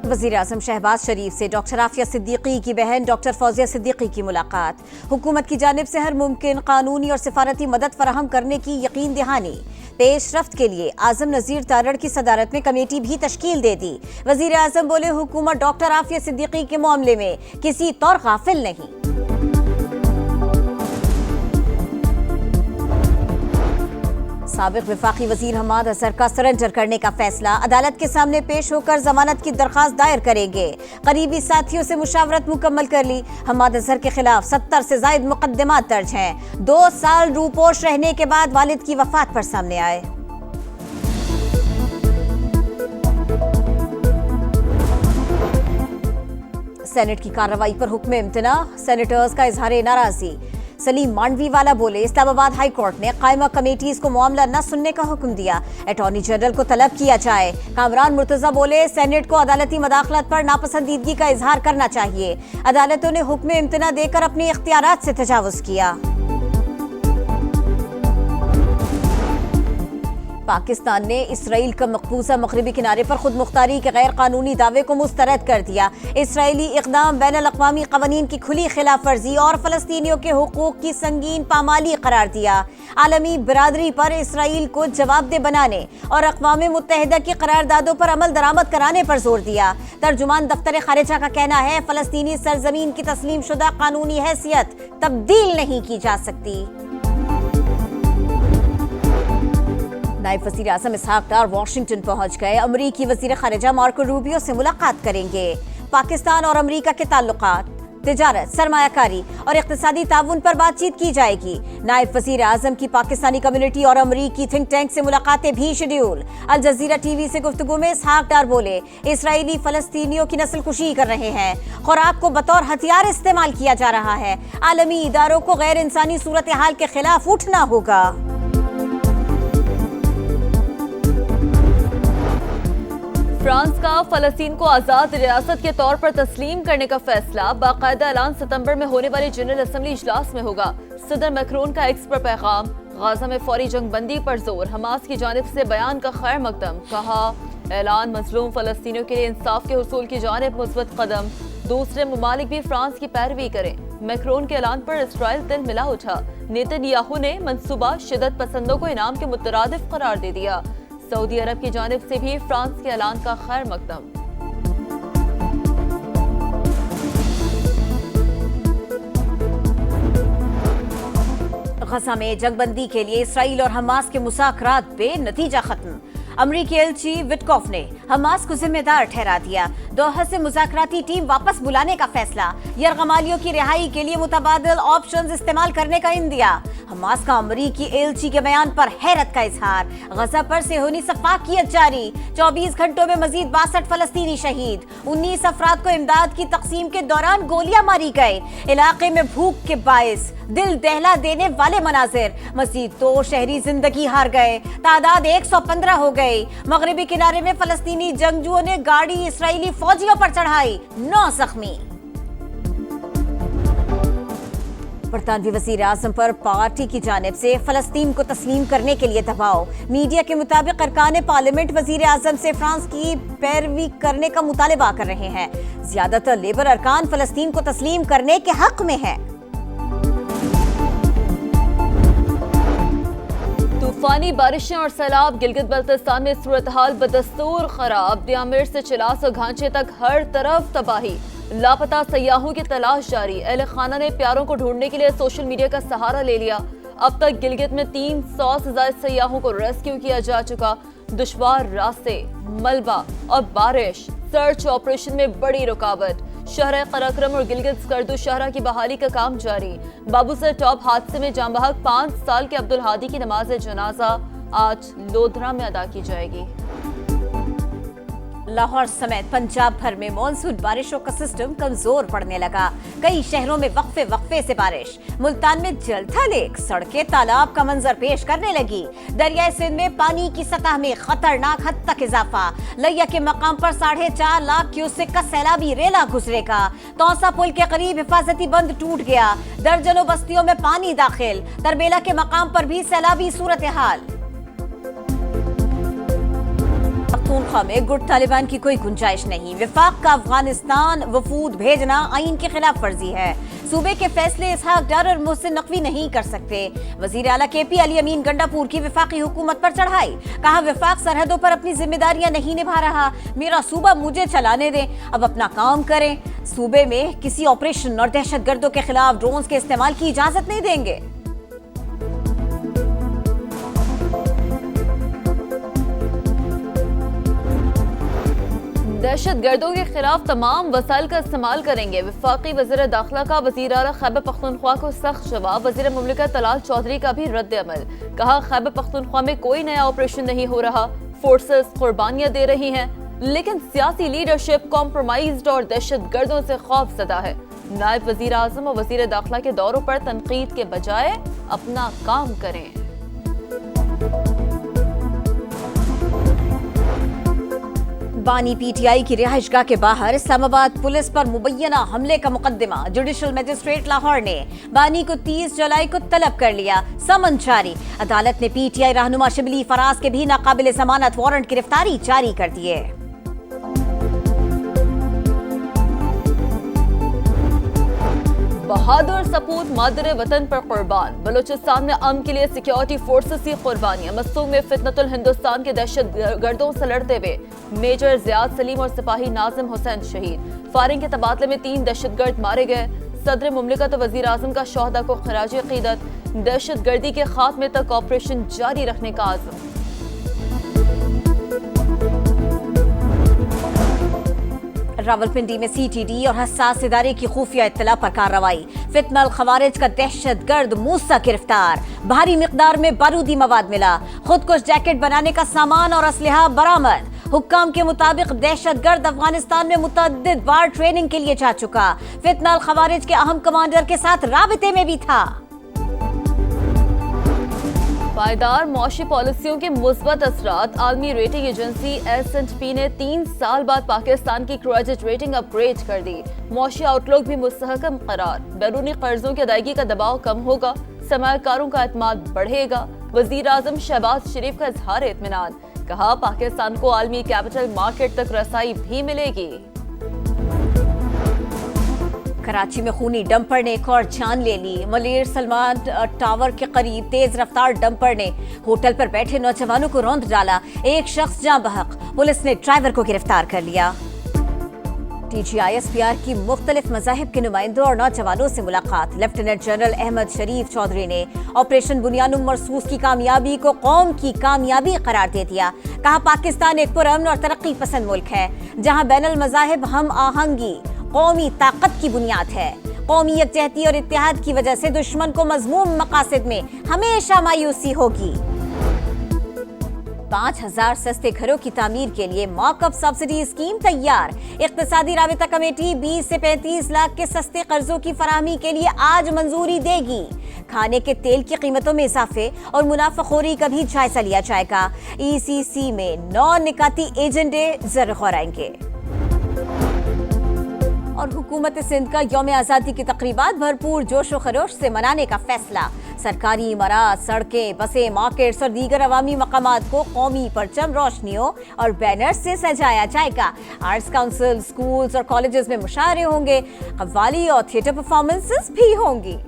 वज़ीर आज़म शहबाज शरीफ से डॉक्टर आफिया सिद्दीकी की बहन डॉक्टर फौजिया सिद्दीकी की मुलाकात। हुकूमत की जानिब से हर मुमकिन कानूनी और सिफारती मदद फराहम करने की यकीन दहानी। पेशरफ्त के लिए आज़म नज़ीर तारड़ की सदारत में कमेटी भी तश्कील दे दी। वज़ीर आज़म बोले, हुकूमत डॉक्टर आफिया सिद्दीकी के मामले में किसी तौर गाफिल नहीं। साबिक वफाकी वजीर हमाद अजहर का सरेंडर करने का फैसला। अदालत के सामने पेश होकर जमानत की दरख्वास्त दायर करेंगे। करीबी साथियों से मुशावरत मुकम्मल कर ली। हमाद अजहर के खिलाफ 70 से जायद मुकदमात दर्ज हैं। 2 साल रूपोश रहने के बाद वालिद की वफात पर सामने आए। सेनेट की कार्रवाई पर हुक्म इम्तना। सेनेटर्स का इजहार नाराजगी। सलीम मांडवीवाला बोले, इस्लामाबाद हाई कोर्ट ने कायमा कमेटीज को मामला न सुनने का हुक्म दिया। अटॉर्नी जनरल को तलब किया जाए। कामरान मुर्तजा बोले, सेनेट को अदालती मदाखलत पर नापसंदीदगी का इजहार करना चाहिए। अदालतों ने हुक्म इम्तना देकर अपने इख्तियारात से तजावुज किया। पाकिस्तान ने इसराइल का मकबूजा मगरबी किनारे पर खुद मुख्तारी के गैर कानूनी दावे को मुस्तरद कर दिया। इसराइली इक़दाम बैनुल अक़वामी क़वानीन की खुली खिलाफ वर्जी और फ़लस्तीनियों के हुकूक की संगीन पामाली करार दिया। आलमी बिरादरी पर इसराइल को जवाबदेह बनाने और अक़वाम मुत्तहिदा की करारदादों पर अमल दरामद कराने पर जोर दिया। तर्जुमान दफ्तर खारिजा का कहना है, फ़लस्तीनी सरजमीन की तस्लीम शुदा कानूनी हैसियत तब्दील नहीं की जा सकती। नायब वज़ीर आज़म इसहाक डार वाशिंगटन पहुंच गए। अमरीकी वज़ीर ख़ारिजा मार्को रूबियो से मुलाकात करेंगे। पाकिस्तान और अमरीका के ताल्लुकात, तिजारत, सरमायाकारी और इक़्तिसादी ताउन पर बातचीत की जाएगी। नायब वज़ीर आज़म की पाकिस्तानी कम्युनिटी और अमरीकी थिंक टैंक से मुलाकातें भी शेड्यूल। अल जज़ीरा टीवी से गुफ्तगू में इसहाक डार बोले, इसराइली फ़लस्तीनियों की नस्ल कुशी कर रहे हैं। खुराक को बतौर हथियार इस्तेमाल किया जा रहा है। आलमी इदारों को गैर इंसानी सूरत हाल के खिलाफ उठना होगा। फ्रांस का फ़लस्तीन को आज़ाद रियासत के तौर पर तस्लीम करने का फैसला बाकायदा ऐलान सितंबर में होने वाले जनरल असम्बली इजलास में होगा। सदर मैक्रोन का एक्स पर पैगाम, गाजा में फौरी जंग बंदी पर जोर। हमास की जानिब से बयान का खैर मकदम। कहा, ऐलान मजलूम फ़लस्तीनियों के लिए इंसाफ के हुसूल की जानिब मुस्बत कदम। दूसरे ममालिक भी फ्रांस की पैरवी करें। मैक्रोन के ऐलान पर इसराइल दिल मिला उठा। नेतन्याहू ने मंसूबा शिदत पसंदों को इनाम के मुतरादिफ करार दे दिया। सऊदी अरब की जानिब से भी फ्रांस के ऐलान का खैर मकदम। गजा में जंगबंदी के लिए इसराइल और हमास के मुज़ाकरात बेनतीजा खत्म। अमरीकी एलची विटकॉफ ने हमास को जिम्मेदार ठहरा दिया। दोहा से मुज़ाकराती टीम वापस बुलाने का फैसला। यरगमालियों की रिहाई के लिए मुतबादिल ऑप्शंस इस्तेमाल करने का इंदिया। हमास का अमरीकी एलची के बयान पर हैरत का इजहार। गजा पर सेहूनी सफाकियत जारी। 24 घंटों में मजीद 62 फलस्तीनी शहीद। 19 अफराद को इमदाद की तकसीम के दौरान गोलियां मारी गए। इलाके में भूख के बायस दिल दहला देने वाले मनाजिर। मजीद 2 शहरी जिंदगी हार गए। तादाद 115 हो गए। मगरबी किनारे में फलस्तीनी जंगजुओं ने गाड़ी इसराइली फौजियों पर चढ़ाई, 9 जख्मी। बरतानवी वज़ीर आज़म पर पार्टी की जानिब से फलस्तीन को तस्लीम करने के लिए दबाव। मीडिया के मुताबिक अरकान पार्लियामेंट वज़ीर आज़म से फ्रांस की पैरवी करने का मुतालबा कर रहे हैं। ज्यादातर लेबर अरकान फलस्तीन को तस्लीम करने के हक में है। तूफानी बारिशें और सैलाब। गिलगित बल्तिस्तान में सूरत हाल बदस्तूर खराब। दियामिर से चिलास और घांचे तक हर तरफ तबाही। लापता सयाहों की तलाश जारी। अहले खाना ने प्यारों को ढूंढने के लिए सोशल मीडिया का सहारा ले लिया। अब तक गिलगित में 300 से ज्यादा सयाहों को रेस्क्यू किया जा चुका। दुश्वार रास्ते, मलबा और बारिश सर्च ऑपरेशन में बड़ी रुकावट। शहर कराक्रम और गिलगित स्कर्दू शहरा की बहाली का काम जारी। बाबूसर टॉप हादसे में जान बहक 5 साल के अब्दुल हादी की नमाज जनाजा आज लोधरा में अदा की जाएगी। लाहौर समेत पंजाब भर में मॉनसून बारिशों का सिस्टम कमजोर पड़ने लगा। कई शहरों में वक्फे से बारिश। मुल्तान में जलथा लेक, सड़कें तालाब का मंजर पेश करने लगी। दरियाए सिंध में पानी की सतह में खतरनाक हद तक इजाफा। लिया के मकाम पर 4.5 लाख क्यूसेक का सैलाबी रेला गुजरेगा। तौसा पुल के करीब हिफाजती बंद टूट गया। दर्जनों बस्तियों में पानी दाखिल। तरबेला के मकाम पर भी सैलाबी सूरत हाल। पख्तूनख्वा में गुट तालिबान की कोई गुंजाइश नहीं। विफाक का अफगानिस्तान वफूद भेजना आइन की खिलाफ वर्जी है। सूबे के फैसले इसहाक डार और मोहसिन नकवी नहीं कर सकते। वजीर आला KP अली अमीन गंडापुर की विफाकी हुकूमत पर चढ़ाई, कहा विफाक सरहदों पर अपनी जिम्मेदारियां नहीं निभा रहा, मेरा सूबा मुझे चलाने दें, अब अपना काम करें। सूबे में किसी ऑपरेशन और दहशतगर्दों के खिलाफ ड्रोन्स के इस्तेमाल की इजाजत नहीं देंगे। दहशत गर्दों के खिलाफ तमाम वसाइल का इस्तेमाल करेंगे। वफाकी वज़ीर दाखिला का वज़ीर आला खैबर पख्तूनख्वा को सख्त जवाब। वज़ीर मुमलिकत तलाल चौधरी का भी रद्द अमल, कहा खैबर पख्तूनख्वा में कोई नया ऑपरेशन नहीं हो रहा, फोर्सेस कुर्बानियां दे रही हैं, लेकिन सियासी लीडरशिप कॉम्प्रोमाइज्ड और दहशत गर्दों से खौफजदा है। नायब वज़ीर आज़म और वज़ीर दाखिला के दौरों पर तनकीद के बजाय अपना काम करें। बानी PTI की रिहाइशगाह के बाहर इस्लामाबाद पुलिस पर मुबैना हमले का मुकदमा। जुडिशल मजिस्ट्रेट लाहौर ने बानी को 30 जुलाई को तलब कर लिया, समन जारी। अदालत ने PTI रहनुमा शिबली फराज के भी नाकाबिल जमानत वारंट गिरफ्तारी जारी कर दिए। बहादुर सपूत मादर वतन पर कुर्बान। बलूचिस्तान में अमन के लिए सिक्योरिटी फोर्सेस की कुर्बानियां। मसूम में फितनतुल हिंदुस्तान के दहशत गर्दों से लड़ते हुए मेजर जियाद सलीम और सिपाही नाजिम हुसैन शहीद। फायरिंग के तबादले में 3 दहशतगर्द मारे गए। सदर मुमलिकत और वजीर आजम का शोहदा को खराज अकीदत। दहशत गर्दी के खात्मे तक ऑपरेशन जारी रखने का आज़म। रावलपिंडी में CTD और हसास इदारे की खुफिया इत्तला पर कार्रवाई। फितनल खवारिज का दहशतगर्द मूसा गिरफ्तार। भारी मिकदार में बारूदी मवाद मिला। खुदकुश जैकेट बनाने का सामान और असलहा बरामद। हुक्काम के मुताबिक दहशतगर्द अफगानिस्तान में मुतअद्दिद बार ट्रेनिंग के लिए जा चुका। फितनल खवारिज के अहम कमांडर के साथ राबिते में भी था। पायदार मौशी पॉलिसियों के मुस्बत असरात। आलमी रेटिंग एजेंसी S&P ने 3 साल बाद पाकिस्तान की क्रेडिट रेटिंग अपग्रेड कर दी। मौशी आउटलुक भी मुस्तहकम करार। बैरूनी कर्जों की अदायगी का दबाव कम होगा, सरमायाकारों का एतमाद बढ़ेगा। वजीर आजम शहबाज शरीफ का इजहार इत्मीनान, कहा पाकिस्तान को आलमी कैपिटल मार्केट तक रसाई भी मिलेगी। कराची में खूनी डंपर ने एक और जान ले ली। मलेर सलमान टावर के करीब तेज रफ्तार डंपर ने होटल पर बैठे नौजवानों को रौंद डाला। एक शख्स जाँ बहक। पुलिस ने ड्राइवर को गिरफ्तार कर लिया। TGI-SPR की मुख्तलिफ मज़ाहिब के नुमाइंदों और नौजवानों से मुलाकात। लेफ्टिनेंट जनरल अहमद शरीफ चौधरी ने ऑपरेशन बुनियानुम मरसूस की कामयाबी को कौम की कामयाबी करार दे दिया। कहा पाकिस्तान एक पुरअमन और तरक्की पसंद मुल्क है, जहाँ बैनुल मज़ाहिब हम आहंगी कौमी ताकत की बुनियाद है। कौमी यकजहती और इत्तेहाद की वजह से दुश्मन को मज़मूम मकासद में हमेशा मायूसी होगी। 5000 सस्ते घरों की तामीर के लिए मॉकअप सब्सिडी स्कीम तैयार। इक्तिसादी राबिता कमेटी 20 से 35 लाख के सस्ते कर्जों की फराहमी के लिए आज मंजूरी देगी। खाने के तेल की कीमतों में इजाफे और मुनाफाखोरी का भी जायजा लिया जाएगा। ECC में 9 निकाती एजेंडे ज़र गौर आएंगे। और हुकूमत सिंध का यौम आज़ादी की तकरीबात भरपूर जोश व खरोश से मनाने का फैसला। सरकारी इमारत, सड़कें, बसें, मार्केट्स और दीगर अवामी मकामात को कौमी परचम, रोशनियों और बैनर से सजाया जाएगा। आर्ट्स काउंसिल, स्कूल्स और कॉलेजेस में मुशायरे होंगे। कव्वाली और थिएटर परफॉर्मेंसेस भी होंगी।